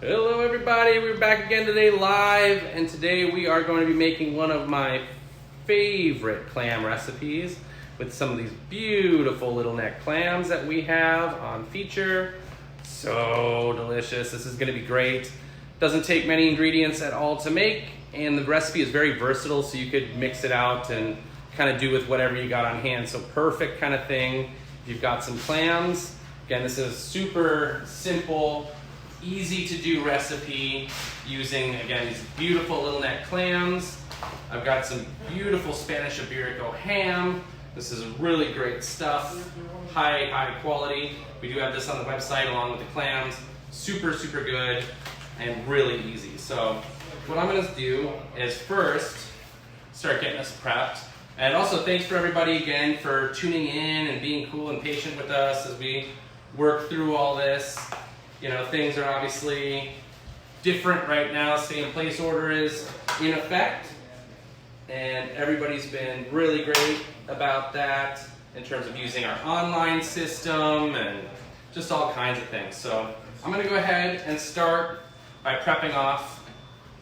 Hello everybody, we're back again today live, and today we are going to be making one of my favorite clam recipes with some of these beautiful little neck clams that we have on feature. So delicious. This is going to be great. Doesn't take many ingredients at all to make, and the recipe is very versatile, so you could mix it out and kind of do with whatever you got on hand. So perfect kind of thing if you've got some clams. Again, this is super simple, easy to do recipe using, again, these beautiful little neck clams. I've got some beautiful Spanish Iberico ham. This is really great stuff, high quality. We do have this on the website along with the clams. Super good and really easy. So what I'm gonna do is first start getting us prepped. And also thanks for everybody again for tuning in and being cool and patient with us as we work through all this. You know, things are obviously different right now. Stay-in-place order is in effect, and everybody's been really great about that in terms of using our online system and just all kinds of things. So I'm gonna go ahead and start by prepping off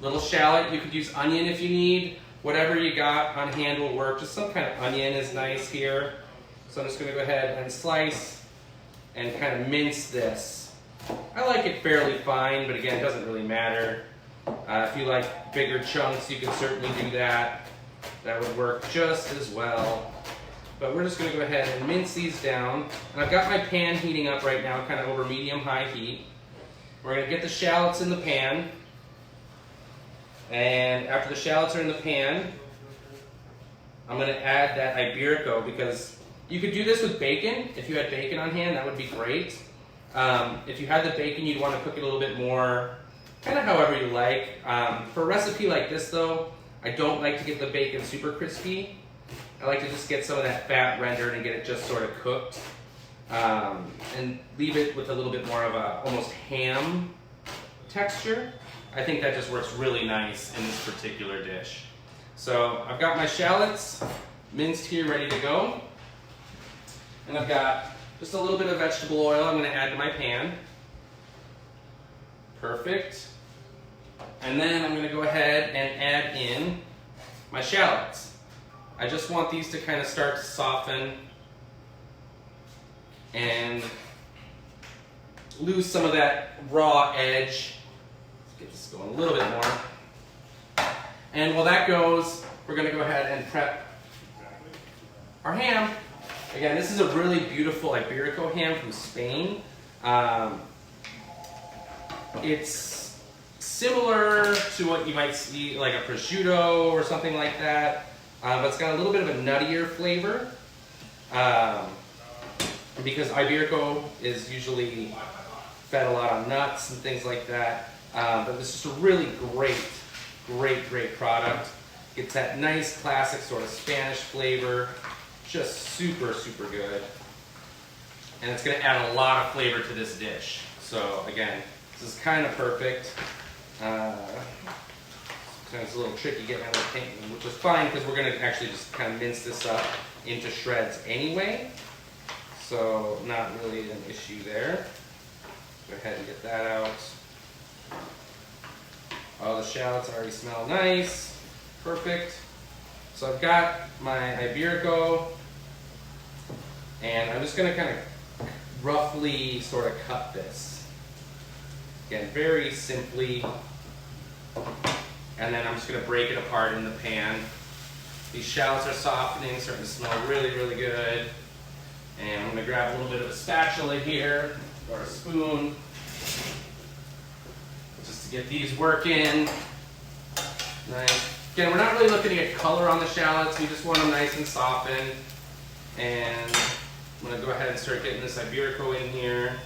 little shallot. You could use onion if you need. Whatever you got on hand will work. Just some kind of onion is nice here. So I'm just gonna go ahead and slice and kind of mince this. I like it fairly fine, but again, it doesn't really matter. If you like bigger chunks, you can certainly do that. That would work just as well. But we're just gonna go ahead and mince these down. And I've got my pan heating up right now, kind of over medium-high heat. We're gonna get the shallots in the pan. And after the shallots are in the pan, I'm gonna add that Iberico, because you could do this with bacon. If you had bacon on hand, that would be great. If you had the bacon, you'd want to cook it a little bit more, kind of however you like. For a recipe like this though, I don't like to get the bacon super crispy. I like to just get some of that fat rendered and get it just sort of cooked. And leave it with a little bit more of a almost ham texture. I think that just works really nice in this particular dish. So I've got my shallots minced here, ready to go. And I've got just a little bit of vegetable oil I'm going to add to my pan. Perfect. And then I'm going to go ahead and add in my shallots. I just want these to kind of start to soften and lose some of that raw edge. Let's get this going a little bit more. And while that goes, we're going to go ahead and prep our ham. Again, this is a really beautiful Iberico ham from Spain. It's similar to what you might see like a prosciutto or something like that, but it's got a little bit of a nuttier flavor because Iberico is usually fed a lot on nuts and things like that. But this is a really great product. It's that nice classic sort of Spanish flavor. Just super good. And it's gonna add a lot of flavor to this dish. So again, this is kind of perfect. It's a little tricky getting that little paint, which is fine because we're gonna actually just kind of mince this up into shreds anyway. So not really an issue there. Go ahead and get that out. Oh, the shallots already smell nice. Perfect. So I've got my Iberico, and I'm just going to kind of roughly sort of cut this. Again, very simply. And then I'm just going to break it apart in the pan. These shallots are softening, starting to smell really good. And I'm going to grab a little bit of a spatula here, or a spoon, just to get these working. Nice. Again, we're not really looking to get color on the shallots. We just want them nice and softened. And I'm going to go ahead and start getting this Iberico in here.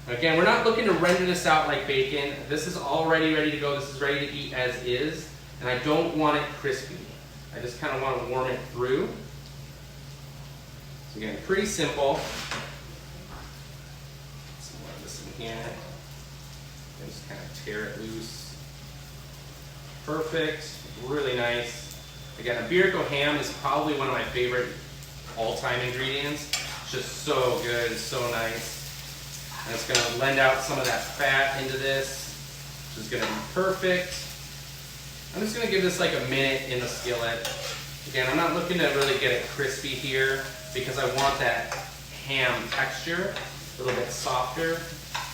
Again, we're not looking to render this out like bacon. This is already ready to go. This is ready to eat as is. And I don't want it crispy. I just kind of want to warm it through. So again, pretty simple. Some more of this in here. And just kind of tear it loose. Perfect, really nice. Again, Iberico ham is probably one of my favorite all-time ingredients. It's just so good, so nice. And it's going to lend out some of that fat into this, which is going to be perfect. I'm just going to give this like a minute in the skillet. Again, I'm not looking to really get it crispy here because I want that ham texture a little bit softer.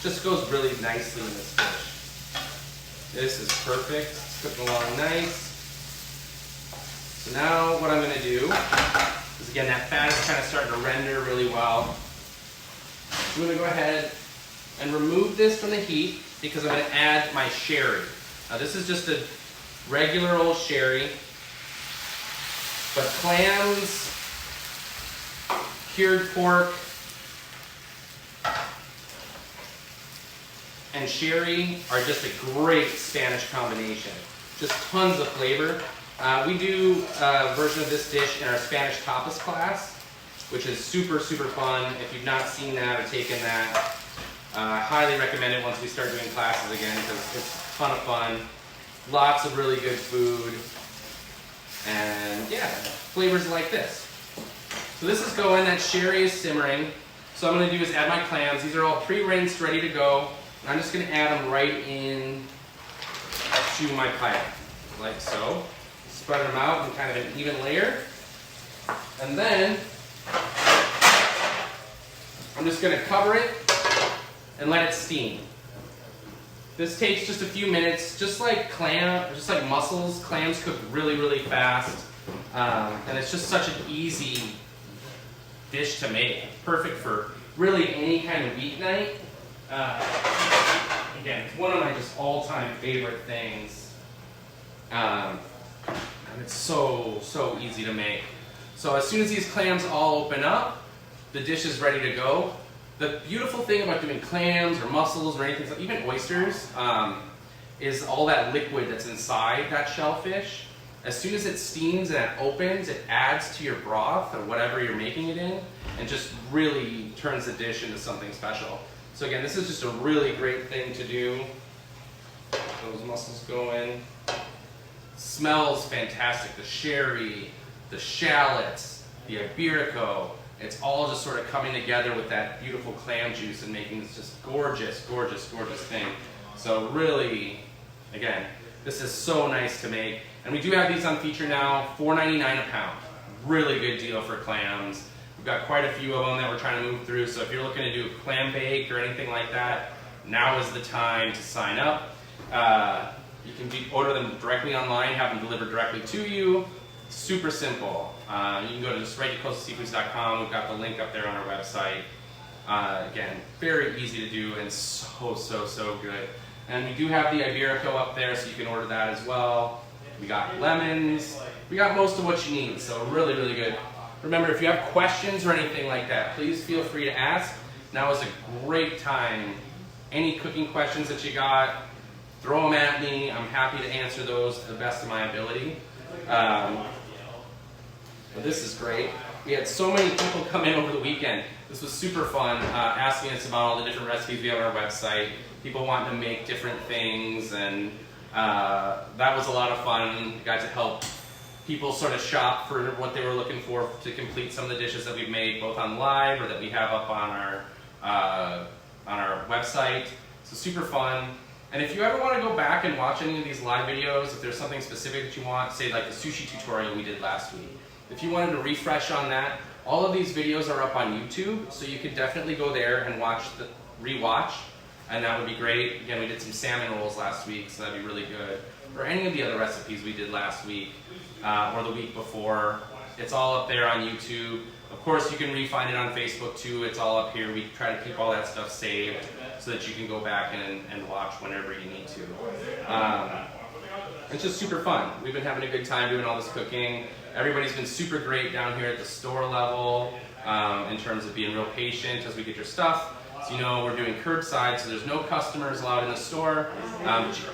Just goes really nicely in this dish. This is perfect. It's cooking along nice. So now what I'm going to do is, again, that fat is kind of starting to render really well. I'm going to go ahead and remove this from the heat because I'm going to add my sherry. Now this is just a regular old sherry, but clams, cured pork, and sherry are just a great Spanish combination. Just tons of flavor. We do a version of this dish in our Spanish tapas class, which is super, super fun. If you've not seen that or taken that, I highly recommend it once we start doing classes again because it's a ton of fun. Lots of really good food. And yeah, flavors like this. So this is going, that sherry is simmering. So what I'm going to do is add my clams. These are all pre-rinsed, ready to go. And I'm just going to add them right in to my pipe, like so. Spread them out in kind of an even layer. And then I'm just going to cover it and let it steam. This takes just a few minutes, just like mussels. Clams cook really, really fast. And it's just such an easy dish to make. Perfect for really any kind of weeknight. Again, it's one of my just all-time favorite things. And it's so, so easy to make. So as soon as these clams all open up, the dish is ready to go. The beautiful thing about doing clams or mussels or anything, even oysters, is all that liquid that's inside that shellfish. As soon as it steams and it opens, it adds to your broth or whatever you're making it in and just really turns the dish into something special. So again, this is just a really great thing to do. Those mussels go in. Smells fantastic. The sherry, the shallots, the Iberico. It's all just sort of coming together with that beautiful clam juice and making this just gorgeous, gorgeous, gorgeous thing. So really, again, this is so nice to make. And we do have these on feature now, $4.99 a pound. Really good deal for clams. We've got quite a few of them that we're trying to move through. So if you're looking to do a clam bake or anything like that, now is the time to sign up. You can order them directly online, have them delivered directly to you. Super simple. You can go to just right to coastalseafoods.com. We've got the link up there on our website. Again, very easy to do and so, so, so good. And we do have the Iberico up there, so you can order that as well. We got lemons. We got most of what you need, so really, really good. Remember, if you have questions or anything like that, please feel free to ask. Now is a great time. Any cooking questions that you got, throw them at me. I'm happy to answer those to the best of my ability. But this is great. We had so many people come in over the weekend. This was super fun, asking us about all the different recipes we have on our website. People wanting to make different things, and that was a lot of fun. Got to help people sort of shop for what they were looking for to complete some of the dishes that we've made, both on live or that we have up on our website. So super fun. And if you ever want to go back and watch any of these live videos, if there's something specific that you want, say like the sushi tutorial we did last week, if you wanted to refresh on that, all of these videos are up on YouTube, so you can definitely go there and rewatch, and that would be great. Again, we did some salmon rolls last week, so that'd be really good. Or any of the other recipes we did last week or the week before. It's all up there on YouTube. Of course, you can re-find it on Facebook too. It's all up here. We try to keep all that stuff saved so that you can go back and watch whenever you need to. It's just super fun. We've been having a good time doing all this cooking. Everybody's been super great down here at the store level in terms of being real patient as we get your stuff. So you know we're doing curbside, so there's no customers allowed in the store.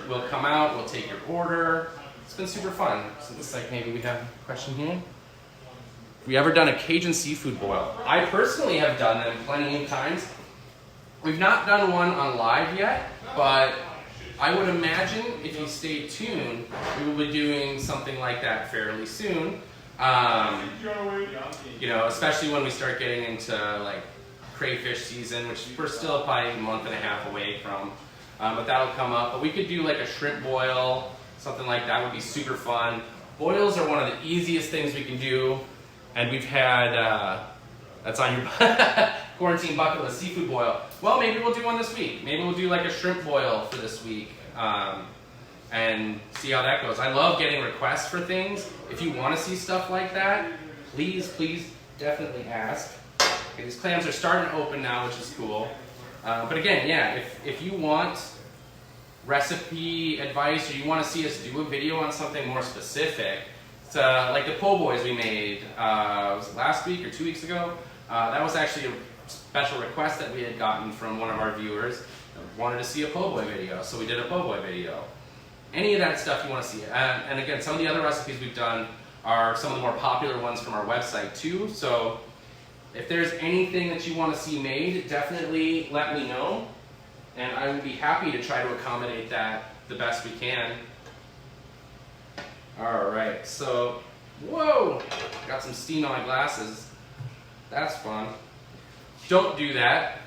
We'll come out, we'll take your order. It's been super fun. So looks like maybe we have a question here. Have you ever done a Cajun seafood boil? I personally have done them plenty of times. We've not done one on live yet, but I would imagine if you stay tuned, we will be doing something like that fairly soon. You know, especially when we start getting into like crayfish season, which we're still probably a month and a half away from, but that'll come up. But we could do like a shrimp boil, something like that would be super fun. Boils are one of the easiest things we can do, and we've had, that's on your quarantine bucket list, seafood boil. Well, maybe we'll do one this week. Maybe we'll do like a shrimp boil for this week, and see how that goes. I love getting requests for things. If you want to see stuff like that, please definitely ask. Okay, these clams are starting to open now, which is cool. But again, yeah, if you want recipe advice or you want to see us do a video on something more specific, it's like the po' boys we made, was it last week or 2 weeks ago? That was actually a special request that we had gotten from one of our viewers that wanted to see a po' boy video, so we did a po' boy video. Any of that stuff you want to see. And again, some of the other recipes we've done are some of the more popular ones from our website too, so if there's anything that you want to see made, definitely let me know, and I would be happy to try to accommodate that the best we can. Alright, so, whoa! Got some steam on my glasses. That's fun. Don't do that.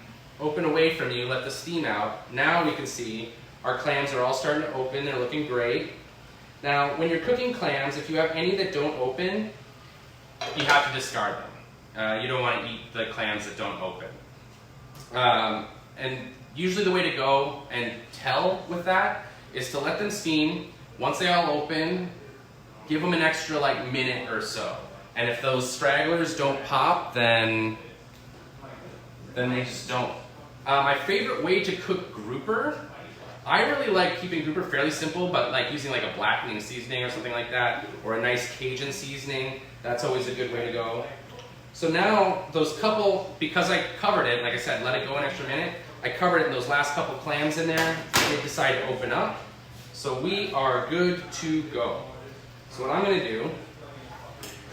Open away from you, let the steam out. Now we can see our clams are all starting to open, they're looking great. Now, when you're cooking clams, if you have any that don't open, you have to discard them. You don't want to eat the clams that don't open. And usually the way to go and tell with that is to let them steam. Once they all open, give them an extra like minute or so. And if those stragglers don't pop, then they just don't. My favorite way to cook grouper, I really like keeping grouper fairly simple, but like using like a blackening seasoning or something like that, or a nice Cajun seasoning, that's always a good way to go. So now those couple, because I covered it, like I said, let it go an extra minute, I covered it in those last couple clams in there, they decide to open up. So we are good to go. So what I'm going to do,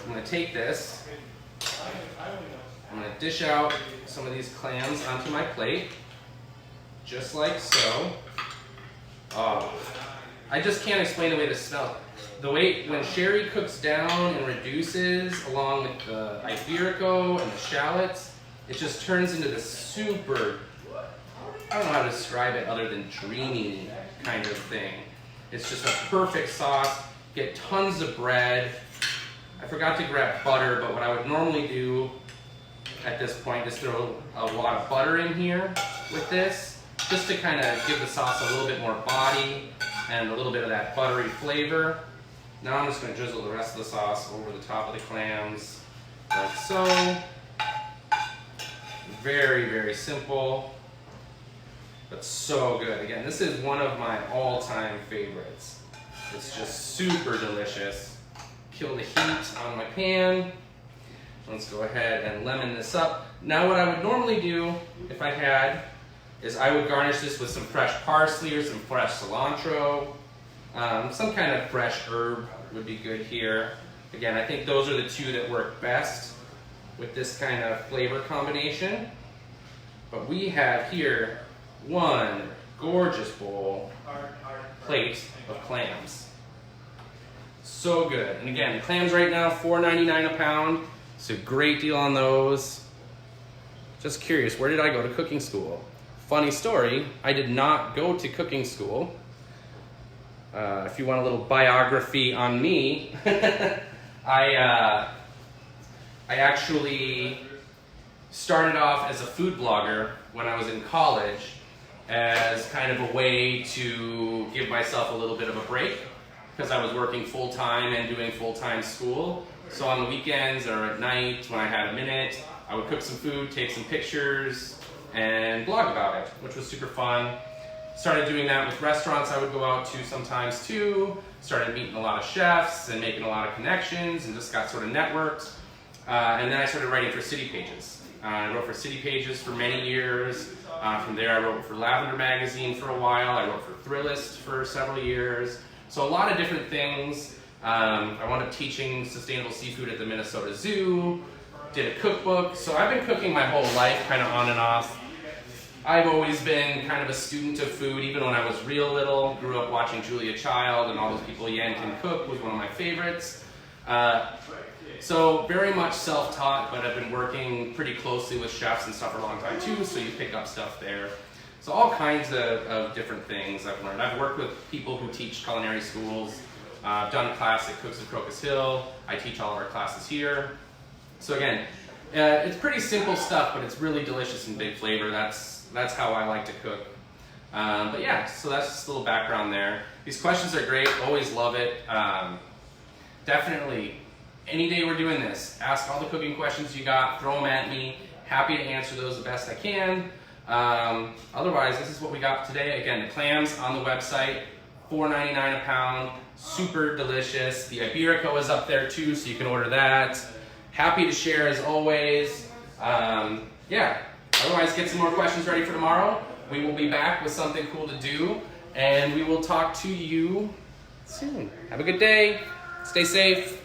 I'm going to take this, I'm going to dish out some of these clams onto my plate, just like so. Oh, I just can't explain the way this smells. The way, when sherry cooks down and reduces along with the Iberico and the shallots, it just turns into this super, I don't know how to describe it other than dreamy kind of thing. It's just a perfect sauce. Get tons of bread. I forgot to grab butter, but what I would normally do at this point is throw a lot of butter in here with this, just to kind of give the sauce a little bit more body and a little bit of that buttery flavor. Now I'm just going to drizzle the rest of the sauce over the top of the clams, like so. Very, very simple, but so good. Again, this is one of my all-time favorites. It's just super delicious. Kill the heat on my pan. Let's go ahead and lemon this up. Now what I would normally do, if I had, is I would garnish this with some fresh parsley or some fresh cilantro. Some kind of fresh herb would be good here. Again, I think those are the two that work best with this kind of flavor combination. But we have here one gorgeous plate of clams. So good. And again, clams right now, $4.99 a pound. It's a great deal on those. Just curious, where did I go to cooking school? Funny story, I did not go to cooking school. If you want a little biography on me, I actually started off as a food blogger when I was in college as kind of a way to give myself a little bit of a break because I was working full-time and doing full-time school. So on the weekends or at night when I had a minute, I would cook some food, take some pictures, and blog about it, which was super fun. Started doing that with restaurants I would go out to sometimes too. Started meeting a lot of chefs and making a lot of connections and just got sort of networked. And then I started writing for City Pages. I wrote for City Pages for many years. From there I wrote for Lavender Magazine for a while. I wrote for Thrillist for several years. So a lot of different things. I wound up teaching sustainable seafood at the Minnesota Zoo. Did a cookbook. So I've been cooking my whole life, kind of on and off. I've always been kind of a student of food, even when I was real little. Grew up watching Julia Child and all those people. Yan Can Cook was one of my favorites. So very much self-taught, but I've been working pretty closely with chefs and stuff for a long time too, so you pick up stuff there. So all kinds of different things I've learned. I've worked with people who teach culinary schools. I've done a class at Cooks of Crocus Hill. I teach all of our classes here. So again, it's pretty simple stuff, but it's really delicious and big flavor. That's how I like to cook. But yeah, so that's just a little background there. These questions are great, always love it. Definitely, any day we're doing this, ask all the cooking questions you got, throw them at me. Happy to answer those the best I can. Otherwise, this is what we got today. Again, the clams on the website, $4.99 a pound, super delicious. The Iberico is up there too, so you can order that. Happy to share as always. Yeah, otherwise get some more questions ready for tomorrow. We will be back with something cool to do, and we will talk to you soon. Have a good day. Stay safe.